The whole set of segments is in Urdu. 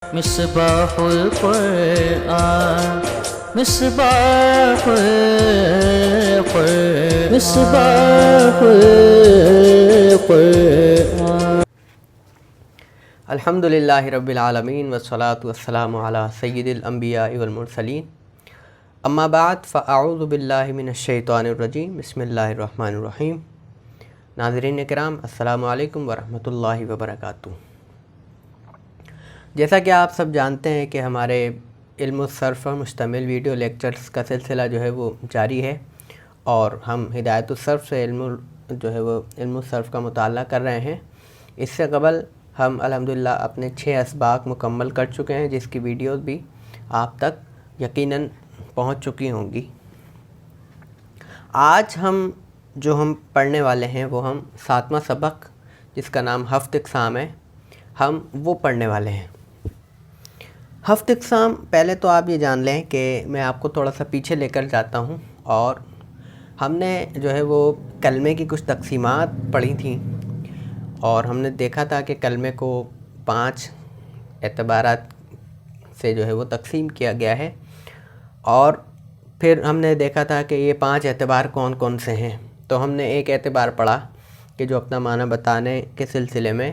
مصباح القرآن مصباح القرآن مصباح القرآن الحمدللہ رب العالمین والصلاة والسلام علی سید الانبیاء والمرسلین اما بعد فاعوذ باللہ من الشیطان الرجیم بسم اللہ الرحمن الرحیم۔ ناظرین کرام، السلام علیکم ورحمۃ اللہ وبرکاتہ۔ جیسا کہ آپ سب جانتے ہیں کہ ہمارے علم الصرف پر مشتمل ویڈیو لیکچرز کا سلسلہ جو ہے وہ جاری ہے، اور ہم ہدایت الصرف سے علم الصرف کا مطالعہ کر رہے ہیں۔ اس سے قبل ہم الحمدللہ اپنے 6 اسباق مکمل کر چکے ہیں، جس کی ویڈیوز بھی آپ تک یقیناً پہنچ چکی ہوں گی۔ آج ہم پڑھنے والے ہیں وہ ہم 7واں سبق، جس کا نام ہفت اقسام ہے، ہم وہ پڑھنے والے ہیں۔ ہفت اقسام، پہلے تو آپ یہ جان لیں کہ میں آپ کو تھوڑا سا پیچھے لے کر جاتا ہوں، اور ہم نے جو ہے وہ کلمے کی کچھ تقسیمات پڑھی تھیں، اور ہم نے دیکھا تھا کہ کلمے کو 5 اعتبارات سے جو ہے وہ تقسیم کیا گیا ہے، اور پھر ہم نے دیکھا تھا کہ یہ 5 اعتبار کون کون سے ہیں۔ تو ہم نے ایک اعتبار پڑھا کہ جو اپنا معنی بتانے کے سلسلے میں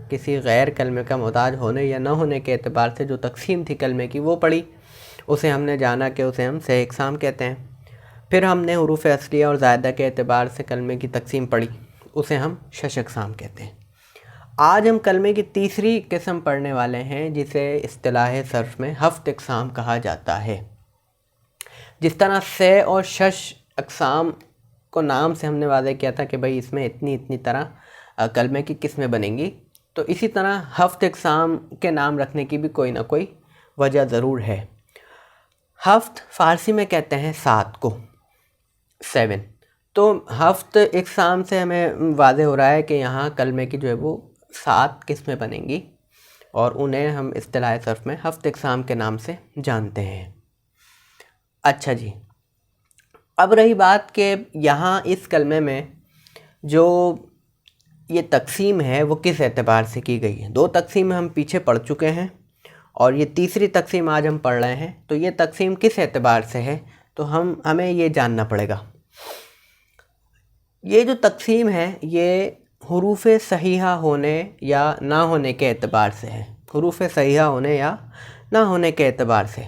کسی غیر کلمے کا محتاج ہونے یا نہ ہونے کے اعتبار سے جو تقسیم تھی کلمے کی وہ پڑھی، اسے ہم نے جانا کہ اسے ہم 6 اقسام کہتے ہیں۔ پھر ہم نے حروف اصلیہ اور زائدہ کے اعتبار سے کلمے کی تقسیم پڑھی، اسے ہم 6 اقسام کہتے ہیں۔ آج ہم کلمے کی تیسری قسم پڑھنے والے ہیں، جسے اصطلاح صرف میں ہفت اقسام کہا جاتا ہے۔ جس طرح 6 اور 6 اقسام کو نام سے ہم نے واضح کیا تھا کہ بھئی اس میں اتنی طرح کلمے کی قسمیں بنیں گی، تو اسی طرح ہفت اقسام کے نام رکھنے کی بھی کوئی نہ کوئی وجہ ضرور ہے۔ ہفت فارسی میں کہتے ہیں 7 کو، 7۔ تو ہفت اقسام سے ہمیں واضح ہو رہا ہے کہ یہاں کلمے کی جو ہے وہ 7 قسمیں بنیں گی، اور انہیں ہم اصطلاح صرف میں ہفت اقسام کے نام سے جانتے ہیں۔ اچھا جی، اب رہی بات کہ یہاں اس کلمے میں جو یہ تقسیم ہے وہ کس اعتبار سے کی گئی ہے۔ 2 تقسیم ہم پیچھے پڑھ چکے ہیں، اور یہ تیسری تقسیم آج ہم پڑھ رہے ہیں۔ تو یہ تقسیم کس اعتبار سے ہے، تو ہمیں یہ جاننا پڑے گا۔ یہ جو تقسیم ہے یہ حروف صحیحہ ہونے یا نہ ہونے کے اعتبار سے ہے۔ حروف صحیحہ ہونے یا نہ ہونے کے اعتبار سے۔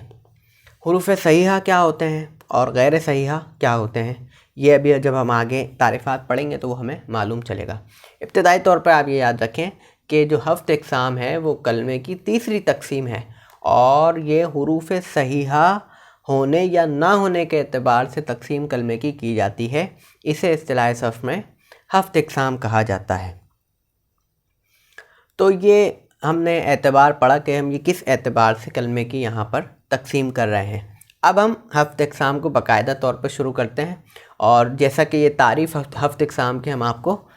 حروف صحیحہ کیا ہوتے ہیں اور غیر صحیحہ کیا ہوتے ہیں، یہ ابھی جب ہم آگے تعریفات پڑھیں گے تو وہ ہمیں معلوم چلے گا۔ ابتدائی طور پر آپ یہ یاد رکھیں کہ جو ہفت اقسام ہے وہ کلمے کی تیسری تقسیم ہے، اور یہ حروف صحیحہ ہونے یا نہ ہونے کے اعتبار سے تقسیم کلمے کی جاتی ہے۔ اسے اصطلاح صرف میں ہفت اقسام کہا جاتا ہے۔ تو یہ ہم نے اعتبار پڑھا کہ ہم یہ کس اعتبار سے کلمے کی یہاں پر تقسیم کر رہے ہیں۔ اب ہم ہفت اقسام کو باقاعدہ طور پر شروع کرتے ہیں، اور جیسا کہ یہ تعریف ہفت اقسام کے ہم آپ کو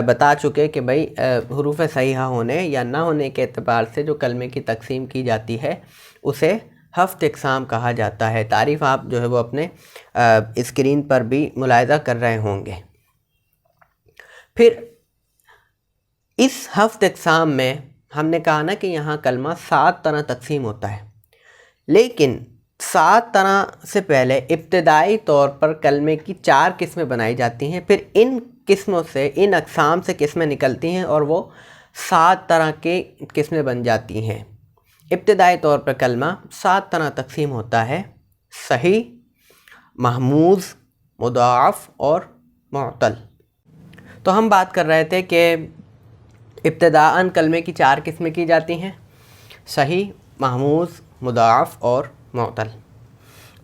بتا چکے کہ بھئی حروف صحیحہ ہونے یا نہ ہونے کے اعتبار سے جو کلمے کی تقسیم کی جاتی ہے اسے ہفت اقسام کہا جاتا ہے۔ تعریف آپ جو ہے وہ اپنے اسکرین پر بھی ملاحظہ کر رہے ہوں گے۔ پھر اس ہفت اقسام میں ہم نے کہا نا کہ یہاں کلمہ 7 طرح تقسیم ہوتا ہے، لیکن 7 طرح سے پہلے ابتدائی طور پر کلمے کی 4 قسمیں بنائی جاتی ہیں، پھر ان قسموں سے، ان اقسام سے قسمیں نکلتی ہیں، اور وہ 7 طرح کی قسمیں بن جاتی ہیں۔ ابتدائی طور پر کلمہ 7 طرح تقسیم ہوتا ہے: صحیح، محموز، مضاعف اور معطل۔ تو ہم بات کر رہے تھے کہ ابتداءً کلمے کی 4 قسمیں کی جاتی ہیں: صحیح، محموز، مضاعف اور معطل۔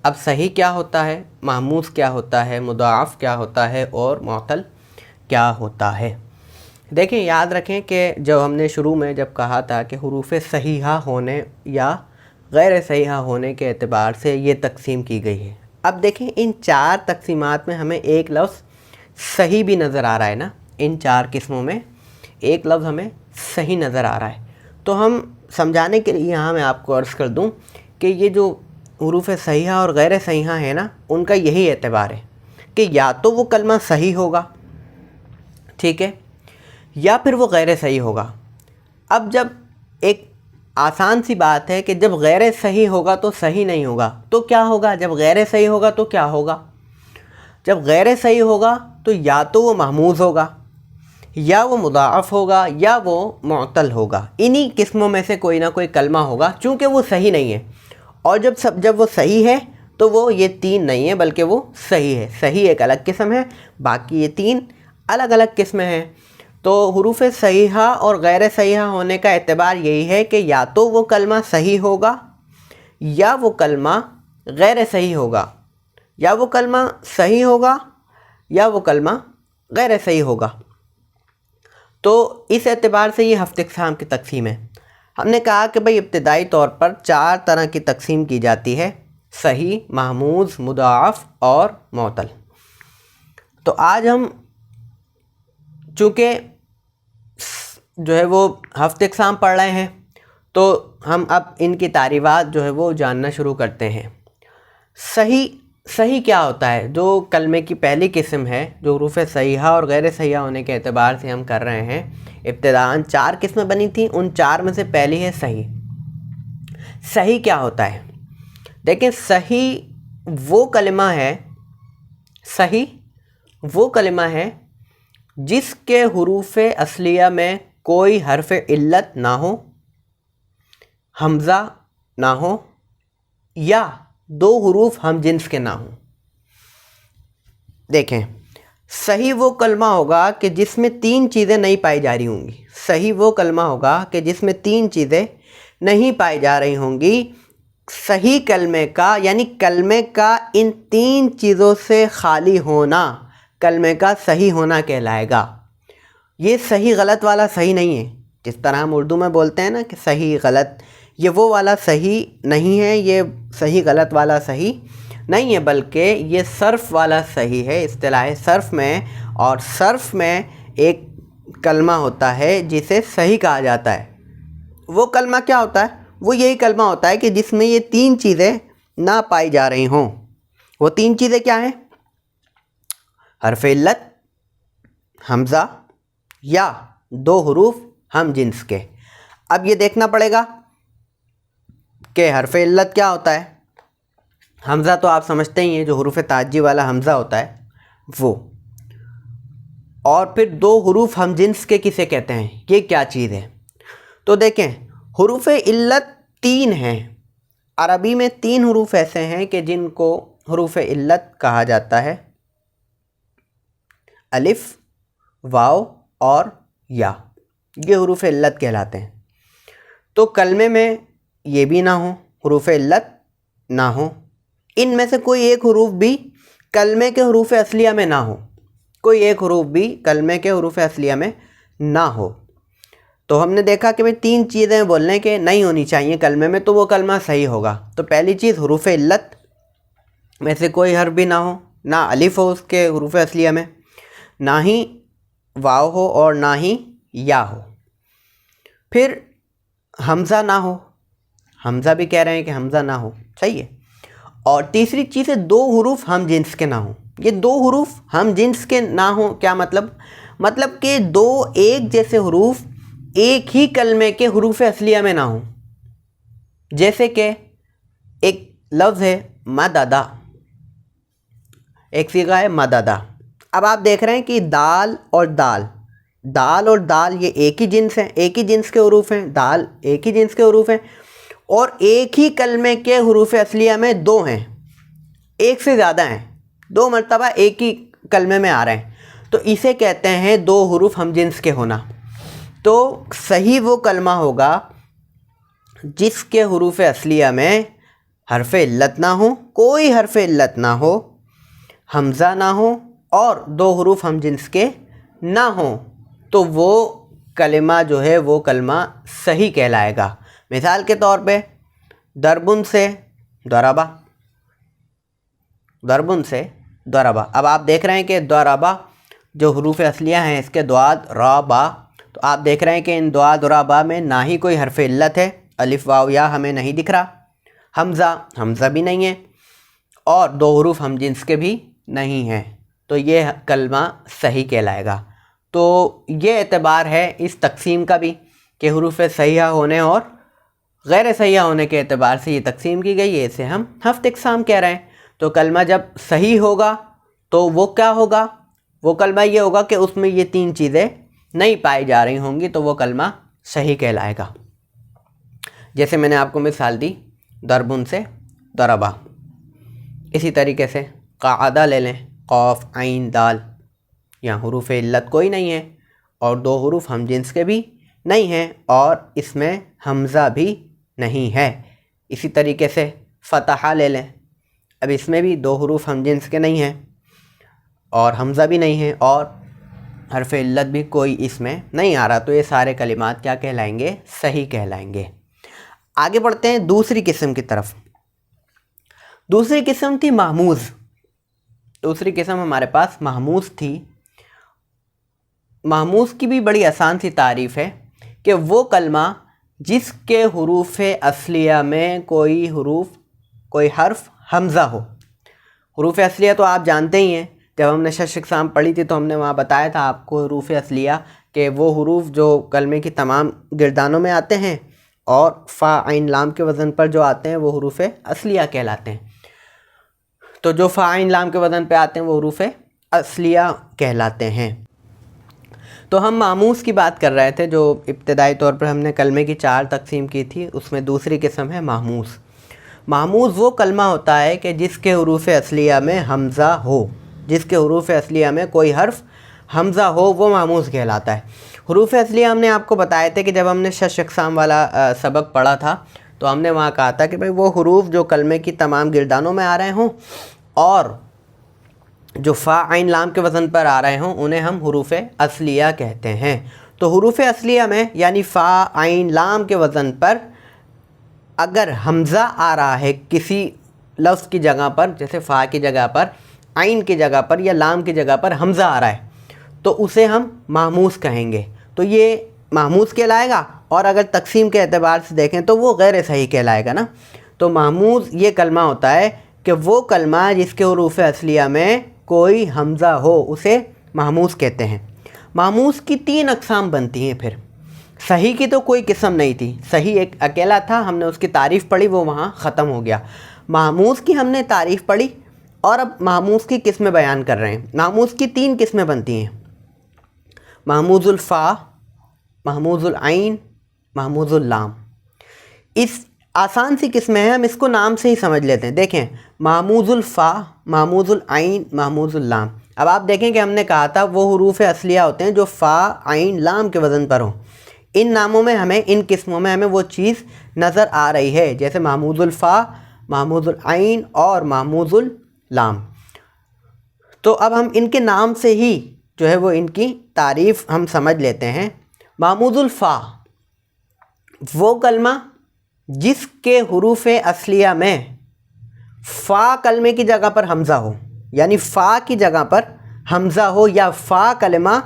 اب صحیح کیا ہوتا ہے، محموز کیا ہوتا ہے، مضاعف کیا ہوتا ہے، اور معطل کیا ہوتا ہے؟ دیکھیں، یاد رکھیں کہ جب ہم نے شروع میں جب کہا تھا کہ حروف صحیحہ ہونے یا غیر صحیحہ ہونے کے اعتبار سے یہ تقسیم کی گئی ہے۔ اب دیکھیں ان 4 تقسیمات میں ہمیں ایک لفظ صحیح بھی نظر آ رہا ہے نا، ان 4 قسموں میں ایک لفظ ہمیں صحیح نظر آ رہا ہے۔ تو ہم سمجھانے کے لیے یہاں میں آپ کو عرض کر دوں کہ یہ جو حروف صحیحہ اور غیر صحیحہ ہیں نا، ان کا یہی اعتبار ہے کہ یا تو وہ کلمہ صحیح ہوگا، ٹھیک ہے، یا پھر وہ غیر صحیح ہوگا۔ اب جب ایک آسان سی بات ہے کہ جب غیر صحیح ہوگا تو صحیح نہیں ہوگا تو کیا ہوگا، جب غیر صحیح ہوگا تو کیا ہوگا، جب غیر صحیح ہوگا تو یا تو وہ محموز ہوگا یا وہ مضاعف ہوگا یا وہ معطل ہوگا، انہی قسموں میں سے کوئی نہ کوئی کلمہ ہوگا، چونکہ وہ صحیح نہیں ہے۔ اور جب وہ صحیح ہے تو وہ یہ تین نہیں ہے بلکہ وہ صحیح ہے، صحیح ایک الگ قسم ہے، باقی یہ تین الگ الگ قسمیں ہیں۔ تو حروف صحیحہ اور غیر صحیحہ ہونے کا اعتبار یہی ہے کہ یا تو وہ کلمہ صحیح ہوگا یا وہ کلمہ غیر صحیح ہوگا، یا وہ کلمہ صحیح ہوگا یا وہ کلمہ غیر صحیح ہوگا۔ تو اس اعتبار سے یہ 7 اقسام کی تقسیم ہے۔ ہم نے کہا کہ بھئی ابتدائی طور پر 4 طرح کی تقسیم کی جاتی ہے، صحیح، محموز، مضاعف اور معطل۔ تو آج ہم چونکہ جو ہے وہ 7 اقسام پڑھ رہے ہیں تو ہم اب ان کی تعریفات جو ہے وہ جاننا شروع کرتے ہیں۔ صحیح کیا ہوتا ہے؟ جو کلمے کی پہلی قسم ہے، جو حروف صحیحہ اور غیر صحیحہ ہونے کے اعتبار سے ہم کر رہے ہیں، ابتداءً 4 قسمیں بنی تھیں، ان 4 میں سے پہلی ہے صحیح۔ صحیح کیا ہوتا ہے؟ دیکھیں، صحیح وہ کلمہ ہے جس کے حروف اصلیہ میں کوئی حرف علت نہ ہو، حمزہ نہ ہو یا 2 حروف ہم جنس کے نہ ہوں۔ دیکھیں، صحیح وہ کلمہ ہوگا کہ جس میں 3 چیزیں نہیں پائی جا رہی ہوں گی، صحیح وہ کلمہ ہوگا کہ جس میں 3 چیزیں نہیں پائی جا رہی ہوں گی۔ صحیح کلمے کا یعنی کلمے کا ان 3 چیزوں سے خالی ہونا کلمے کا صحیح ہونا کہلائے گا۔ یہ صحیح غلط والا صحیح نہیں ہے، جس طرح ہم اردو میں بولتے ہیں نا کہ صحیح غلط، یہ وہ والا صحیح نہیں ہے، یہ صحیح غلط والا صحیح نہیں ہے، بلکہ یہ صرف والا صحیح ہے اصطلاح صرف میں۔ اور صرف میں ایک کلمہ ہوتا ہے جسے صحیح کہا جاتا ہے۔ وہ کلمہ کیا ہوتا ہے؟ وہ یہی کلمہ ہوتا ہے کہ جس میں یہ 3 چیزیں نہ پائی جا رہی ہوں۔ وہ 3 چیزیں کیا ہیں؟ حرف علت، حمزہ یا 2 حروف ہم جنس کے۔ اب یہ دیکھنا پڑے گا کہ حرف علت کیا ہوتا ہے۔ حمزہ تو آپ سمجھتے ہی ہیں، جو حروف تعجی والا حمزہ ہوتا ہے وہ۔ اور پھر 2 حروف ہم جنس کے کسے کہتے ہیں؟ یہ کیا چیز ہے؟ تو دیکھیں، حروف علت 3 ہیں۔ عربی میں 3 حروف ایسے ہیں کہ جن کو حروف علت کہا جاتا ہے، الف، واو اور یا، یہ حروف علت کہلاتے ہیں۔ تو کلمے میں یہ بھی نہ ہو، حروف علت نہ ہو، ان میں سے کوئی ایک حروف بھی کلمے کے حروف اصلیہ میں نہ ہو، کوئی ایک حروف بھی کلمے کے حروف اصلیہ میں نہ ہو۔ تو ہم نے دیکھا کہ 3 چیزیں بولنے کے نہیں ہونی چاہیے کلمے میں، تو وہ کلمہ صحیح ہوگا۔ تو پہلی چیز، حروف علت میں سے کوئی حرف بھی نہ ہو، نہ الف ہو اس کے حروف اصلیہ میں، نہ ہی واو ہو اور نہ ہی یا ہو۔ پھر حمزہ نہ ہو، حمزہ بھی کہہ رہے ہیں کہ حمزہ نہ ہو، صحیح ہے۔ اور تیسری چیز ہے 2 حروف ہم جنس کے نہ ہوں۔ یہ 2 حروف ہم جنس کے نہ ہوں کیا مطلب؟ مطلب کہ 2 ایک جیسے حروف ایک ہی کلمے کے حروف اصلیہ میں نہ ہوں۔ جیسے کہ ایک لفظ ہے مددہ، ایک صیغہ ہے مددہ۔ اب آپ دیکھ رہے ہیں کہ دال اور دال یہ ایک ہی جنس ہیں، ایک ہی جنس کے حروف ہیں، دال ایک ہی جنس کے حروف ہیں، اور ایک ہی کلمے کے حروف اصلیہ میں 2 ہیں، ایک سے زیادہ ہیں، 2 مرتبہ ایک ہی کلمے میں آ رہے ہیں، تو اسے کہتے ہیں 2 حروف ہم جنس کے ہونا۔ تو صحیح وہ کلمہ ہوگا جس کے حروف اصلیہ میں حرف علت نہ ہو، کوئی حرف علت نہ ہو، حمزہ نہ ہو اور 2 حروف ہم جنس کے نہ ہوں، تو وہ کلمہ جو ہے وہ کلمہ صحیح کہلائے گا۔ مثال کے طور پہ ضربن سے ضربہ، ضربن سے ضربہ۔ اب آپ دیکھ رہے ہیں کہ ضربہ جو حروف اصلیہ ہیں اس کے دعاد را با، تو آپ دیکھ رہے ہیں کہ ان دعاد را با میں نہ ہی کوئی حرف علت ہے، الف واو یا ہمیں نہیں دکھ رہا، حمزہ بھی نہیں ہے، اور 2 حروف ہم جنس کے بھی نہیں ہیں، تو یہ کلمہ صحیح کہلائے گا۔ تو یہ اعتبار ہے اس تقسیم کا بھی کہ حروف صحیحہ ہونے اور غیر صحیح ہونے کے اعتبار سے یہ تقسیم کی گئی ہے، اسے ہم ہفت اقسام کہہ رہے ہیں۔ تو کلمہ جب صحیح ہوگا تو وہ کیا ہوگا؟ وہ کلمہ یہ ہوگا کہ اس میں یہ تین چیزیں نہیں پائی جا رہی ہوں گی، تو وہ کلمہ صحیح کہلائے گا۔ جیسے میں نے آپ کو مثال دی ضربن سے ضربہ، اسی طریقے سے قعدہ لے لیں، قاف عین دال، یہاں حروف علت کوئی نہیں ہے اور دو حروف ہم جنس کے بھی نہیں ہیں اور اس میں حمزہ بھی نہیں ہے۔ اسی طریقے سے فتحہ لے لیں، اب اس میں بھی دو حروف ہم جنس کے نہیں ہیں اور حمزہ بھی نہیں ہے اور حرف علت بھی کوئی اس میں نہیں آ رہا، تو یہ سارے کلمات کیا کہلائیں گے؟ صحیح کہلائیں گے۔ آگے بڑھتے ہیں دوسری قسم کی طرف۔ دوسری قسم تھی محموز۔ دوسری قسم ہمارے پاس محموز تھی۔ محموز کی بھی بڑی آسان سی تعریف ہے کہ وہ کلمہ جس کے حروف اصلیہ میں کوئی حرف حمزہ ہو۔ حروف اصلیہ تو آپ جانتے ہی ہیں، جب ہم نے شش اقسام پڑھی تھی تو ہم نے وہاں بتایا تھا آپ کو حروف اصلیہ کہ وہ حروف جو کلمے کی تمام گردانوں میں آتے ہیں اور فا عین لام کے وزن پر جو آتے ہیں وہ حروف اصلیہ کہلاتے ہیں۔ تو جو فا عین لام کے وزن پہ آتے ہیں وہ حروف اصلیہ کہلاتے ہیں۔ تو ہم محموز کی بات کر رہے تھے، جو ابتدائی طور پر ہم نے کلمے کی 4 تقسیم کی تھی، اس میں دوسری قسم ہے محموز۔ محموز وہ کلمہ ہوتا ہے کہ جس کے حروف اصلیہ میں حمزہ ہو، جس کے حروف اصلیہ میں کوئی حرف حمزہ ہو وہ محموز کہلاتا ہے۔ حروف اصلیہ ہم نے آپ کو بتائے تھے کہ جب ہم نے شش اقسام والا سبق پڑھا تھا تو ہم نے وہاں کہا تھا کہ بھئی وہ حروف جو کلمے کی تمام گردانوں میں آ رہے ہوں اور جو فا عین لام کے وزن پر آ رہے ہوں انہیں ہم حروف اصلیہ کہتے ہیں۔ تو حروف اصلیہ میں یعنی فا عین لام کے وزن پر اگر حمزہ آ رہا ہے کسی لفظ کی جگہ پر، جیسے فا کی جگہ پر، عین کی جگہ پر یا لام کی جگہ پر حمزہ آ رہا ہے تو اسے ہم محموز کہیں گے، تو یہ محموز کہلائے گا۔ اور اگر تقسیم کے اعتبار سے دیکھیں تو وہ غیر صحیح کہلائے گا نا۔ تو محموز یہ کلمہ ہوتا ہے کہ وہ کلمہ جس کے حروف اصلیہ میں کوئی حمزہ ہو اسے محموز کہتے ہیں۔ محموز کی 3 اقسام بنتی ہیں۔ پھر صحیح کی تو کوئی قسم نہیں تھی، صحیح ایک اکیلا تھا، ہم نے اس کی تعریف پڑھی، وہ وہاں ختم ہو گیا۔ محموز کی ہم نے تعریف پڑھی اور اب محموز کی قسمیں بیان کر رہے ہیں۔ محموز کی 3 قسمیں بنتی ہیں: محموز الفا، محموز العین، محموز اللام۔ اس آسان سی قسمیں ہیں، ہم اس کو نام سے ہی سمجھ لیتے ہیں۔ دیکھیں محموز الفا، محموز العین، محموز اللام۔ اب آپ دیکھیں کہ ہم نے کہا تھا وہ حروف اصلیہ ہوتے ہیں جو فا عین لام کے وزن پر ہوں۔ ان ناموں میں ہمیں، ان قسموں میں ہمیں وہ چیز نظر آ رہی ہے، جیسے محموز الفا، محموز العین اور محموز اللام۔ تو اب ہم ان کے نام سے ہی جو ہے وہ ان کی تعریف ہم سمجھ لیتے ہیں۔ محموز الفا وہ کلمہ جس کے حروف اصلیہ میں فا کلمے کی جگہ پر حمزہ ہو، یعنی فا کی جگہ پر حمزہ ہو یا فا کلمہ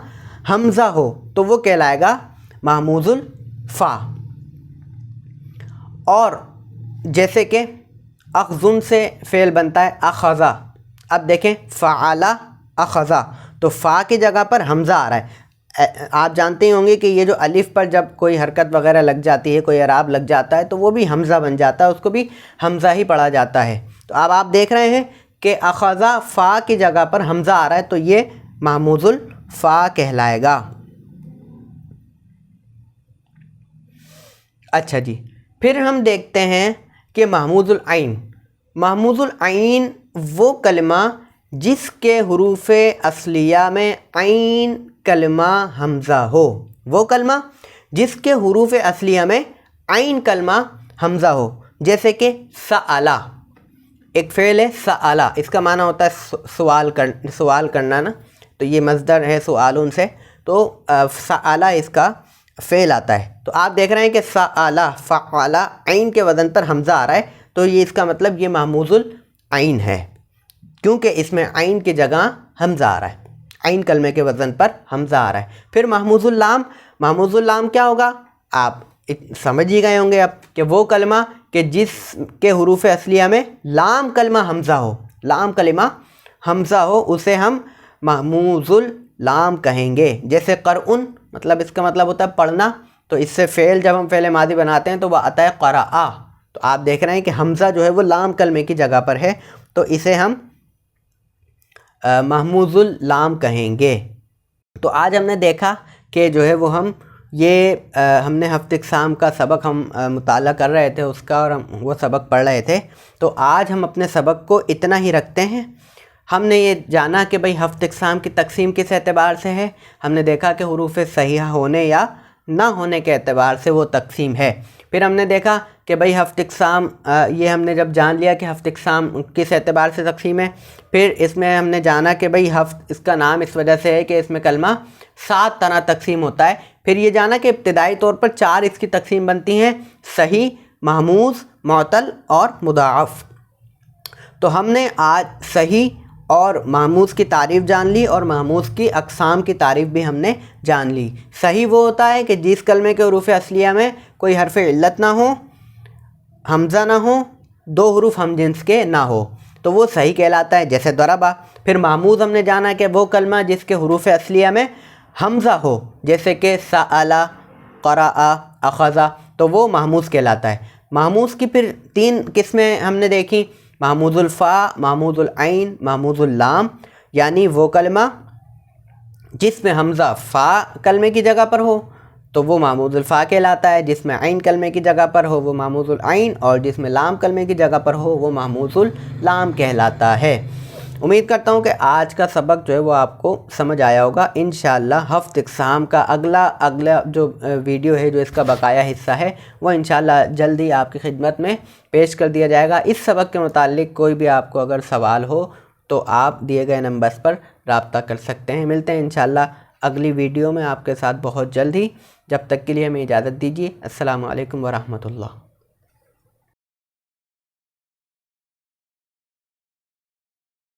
حمزہ ہو تو وہ کہلائے گا محموز الفا۔ اور جیسے کہ اخذن سے فعل بنتا ہے اخذا، اب دیکھیں فعلا اخذا، تو فا کی جگہ پر حمزہ آ رہا ہے۔ آپ جانتے ہی ہوں گے کہ یہ جو الف پر جب کوئی حرکت وغیرہ لگ جاتی ہے، کوئی اعراب لگ جاتا ہے تو وہ بھی حمزہ بن جاتا ہے، اس کو بھی حمزہ ہی پڑھا جاتا ہے۔ تو اب آپ دیکھ رہے ہیں کہ اخذا فا کی جگہ پر حمزہ آ رہا ہے تو یہ محموز الفا کہلائے گا۔ اچھا جی، پھر ہم دیکھتے ہیں کہ محموز العین۔ محموز العین وہ کلمہ جس کے حروف اصلیہ میں عین کلمہ حمزہ ہو، وہ کلمہ جس کے حروف اصلیہ میں عین کلمہ حمزہ ہو، جیسے کہ سألا، ایک فعل ہے سألا، اس کا معنی ہوتا ہے سوال کرنا نا، تو یہ مصدر ہے سؤالن سے، تو سألا اس کا فعل آتا ہے۔ تو آپ دیکھ رہے ہیں کہ سألا فعلا عین کے وزن پر حمزہ آ رہا ہے، تو یہ اس کا مطلب یہ محموز العین ہے، کیونکہ اس میں عین کی جگہ حمزہ آ رہا ہے، عین کلمے کے وزن پر حمزہ آ رہا ہے۔ پھر محموز اللام۔ محموز اللام کیا ہوگا؟ آپ سمجھ ہی گئے ہوں گے اب کہ وہ کلمہ کہ جس کے حروف اصلیہ میں لام کلمہ حمزہ ہو، لام کلمہ حمزہ ہو، اسے ہم محموز اللام کہیں گے۔ جیسے قرء، مطلب اس کا مطلب ہوتا ہے پڑھنا، تو اس سے فعل جب ہم فعل ماضی بناتے ہیں تو وہ آتا ہے قرأ. تو آپ دیکھ رہے ہیں کہ حمزہ جو ہے وہ لام کلمے کی جگہ پر ہے، تو اسے ہم محموز اللام کہیں گے. تو آج ہم نے دیکھا کہ جو ہے وہ ہم نے ہفت اقسام کا سبق ہم مطالعہ کر رہے تھے اس کا، اور ہم وہ سبق پڑھ رہے تھے. تو آج ہم اپنے سبق کو اتنا ہی رکھتے ہیں. ہم نے یہ جانا کہ بھئی ہفت اقسام کی تقسیم کس اعتبار سے ہے. ہم نے دیکھا کہ حروف صحیحہ ہونے یا نہ ہونے کے اعتبار سے وہ تقسیم ہے. پھر ہم نے دیکھا کہ بھئی ہفت اقسام، یہ ہم نے جب جان لیا کہ ہفت اقسام کس اعتبار سے تقسیم ہے، پھر اس میں ہم نے جانا کہ بھئی ہفت اس کا نام اس وجہ سے ہے کہ اس میں کلمہ 7 طرح تقسیم ہوتا ہے. پھر یہ جانا کہ ابتدائی طور پر 4 اس کی تقسیم بنتی ہیں، صحیح، محموز، معتل اور مضاعف. تو ہم نے آج صحیح اور محموز کی تعریف جان لی اور محموز کی اقسام کی تعریف بھی ہم نے جان لی. صحیح وہ ہوتا ہے کہ جس کلمے کے حروف اصلیہ میں کوئی حرف علت نہ ہو، حمزہ نہ ہو، 2 حروف ہم جنس کے نہ ہو، تو وہ صحیح کہلاتا ہے، جیسے ضربہ. پھر محموز ہم نے جانا کہ وہ کلمہ جس کے حروف اصلیہ میں حمزہ ہو، جیسے کہ سأل، قرأ، اخذ، تو وہ محموز کہلاتا ہے. محموز کی پھر 3 قسمیں ہم نے دیکھی، محموز الفا، محموز العین، محموز اللام. یعنی وہ کلمہ جس میں حمزہ فا کلمے کی جگہ پر ہو تو وہ محموز الفا کہلاتا ہے، جس میں عین کلمے کی جگہ پر ہو وہ محموز العین، اور جس میں لام کلمے کی جگہ پر ہو وہ محموز اللام کہلاتا ہے. امید کرتا ہوں کہ آج کا سبق جو ہے وہ آپ کو سمجھ آیا ہوگا. انشاءاللہ ہفت اقسام کا اگلا جو ویڈیو ہے، جو اس کا بقایا حصہ ہے، وہ انشاءاللہ جلدی آپ کی خدمت میں پیش کر دیا جائے گا. اس سبق کے متعلق کوئی بھی آپ کو اگر سوال ہو تو آپ دیے گئے نمبرز پر رابطہ کر سکتے ہیں. ملتے ہیں انشاءاللہ اگلی ویڈیو میں آپ کے ساتھ بہت جلد ہی. جب تک کے لیے ہمیں اجازت دیجیے. السلام علیکم ورحمۃ اللہ.